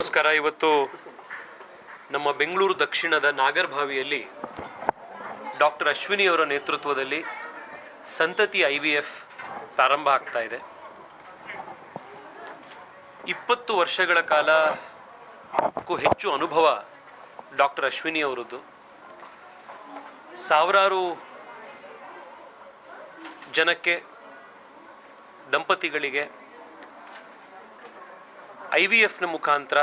ನಮಸ್ಕಾರ. ಇವತ್ತು ನಮ್ಮ ಬೆಂಗಳೂರು ದಕ್ಷಿಣದ ನಾಗರಭಾವಿಯಲ್ಲಿ ಡಾಕ್ಟರ್ ಅಶ್ವಿನಿ ಅವರ ನೇತೃತ್ವದಲ್ಲಿ ಸಂತತಿ IVF ಪ್ರಾರಂಭ ಆಗ್ತಾ ಇದೆ. 20 ವರ್ಷಗಳ ಕಾಲಕ್ಕೂ ಹೆಚ್ಚು ಅನುಭವ ಡಾಕ್ಟರ್ ಅಶ್ವಿನಿ ಅವರದ್ದು. ಸಾವಿರಾರು ಜನಕ್ಕೆ, ದಂಪತಿಗಳಿಗೆ IVFನ ಮುಖಾಂತರ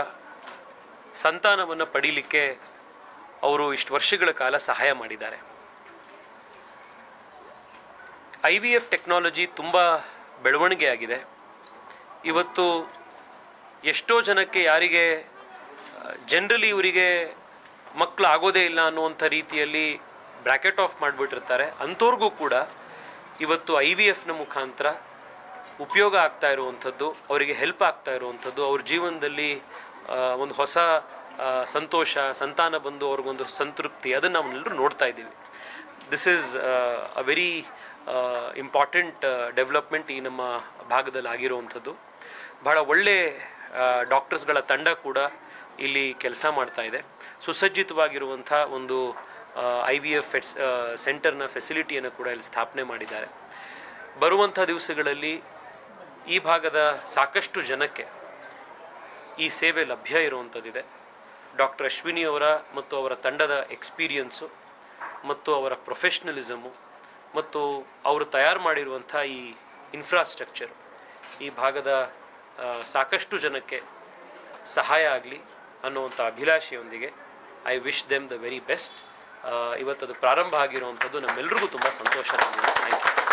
ಸಂತಾನವನ್ನು ಪಡೀಲಿಕ್ಕೆ ಅವರು ಇಷ್ಟು ವರ್ಷಗಳ ಕಾಲ ಸಹಾಯ ಮಾಡಿದ್ದಾರೆ. IVF ಟೆಕ್ನಾಲಜಿ ತುಂಬ ಬೆಳವಣಿಗೆ ಆಗಿದೆ. ಇವತ್ತು ಎಷ್ಟೋ ಜನಕ್ಕೆ, ಯಾರಿಗೆ ಜನರಲಿ ಇವರಿಗೆ ಮಕ್ಕಳು ಆಗೋದೇ ಇಲ್ಲ ಅನ್ನುವಂಥ ರೀತಿಯಲ್ಲಿ ಬ್ರ್ಯಾಕೆಟ್ ಆಫ್ ಮಾಡಿಬಿಟ್ಟಿರ್ತಾರೆ, ಅಂಥವ್ರಿಗೂ ಕೂಡ ಇವತ್ತು IVFನ ಮುಖಾಂತರ ಉಪಯೋಗ ಆಗ್ತಾ ಇರುವಂಥದ್ದು, ಅವರಿಗೆ ಹೆಲ್ಪ್ ಆಗ್ತಾ ಇರುವಂಥದ್ದು, ಅವ್ರ ಜೀವನದಲ್ಲಿ ಒಂದು ಹೊಸ ಸಂತೋಷ, ಸಂತಾನ ಬಂದು ಅವ್ರಿಗೊಂದು ಸಂತೃಪ್ತಿ, ಅದನ್ನು ನಾವೆಲ್ಲರೂ ನೋಡ್ತಾ ಇದ್ದೀವಿ. This is a very important development ಈ ನಮ್ಮ ಭಾಗದಲ್ಲಿ ಆಗಿರುವಂಥದ್ದು. ಬಹಳ ಒಳ್ಳೆ ಡಾಕ್ಟರ್ಸ್ಗಳ ತಂಡ ಕೂಡ ಇಲ್ಲಿ ಕೆಲಸ ಮಾಡ್ತಾ ಇದೆ. ಸುಸಜ್ಜಿತವಾಗಿರುವಂಥ ಒಂದು IVF ಸೆಂಟರ್ನ ಫೆಸಿಲಿಟಿಯನ್ನು ಕೂಡ ಇಲ್ಲಿ ಸ್ಥಾಪನೆ ಮಾಡಿದ್ದಾರೆ. ಬರುವಂಥ ದಿವಸಗಳಲ್ಲಿ ಈ ಭಾಗದ ಸಾಕಷ್ಟು ಜನಕ್ಕೆ ಈ ಸೇವೆ ಲಭ್ಯ ಇರುವಂಥದ್ದಿದೆ. ಡಾಕ್ಟರ್ ಅಶ್ವಿನಿ ಅವರ ಮತ್ತು ಅವರ ತಂಡದ ಎಕ್ಸ್ಪೀರಿಯನ್ಸು ಮತ್ತು ಅವರ ಪ್ರೊಫೆಷ್ನಲಿಸಮು ಮತ್ತು ಅವರು ತಯಾರು ಮಾಡಿರುವಂಥ ಈ ಇನ್ಫ್ರಾಸ್ಟ್ರಕ್ಚರ್ ಈ ಭಾಗದ ಸಾಕಷ್ಟು ಜನಕ್ಕೆ ಸಹಾಯ ಆಗಲಿ ಅನ್ನುವಂಥ ಅಭಿಲಾಷೆಯೊಂದಿಗೆ I wish them the very best. ಇವತ್ತದು ಪ್ರಾರಂಭ ಆಗಿರುವಂಥದ್ದು ನಮ್ಮೆಲ್ಲರಿಗೂ ತುಂಬ ಸಂತೋಷ ತಂದಿದೆ. Thank you.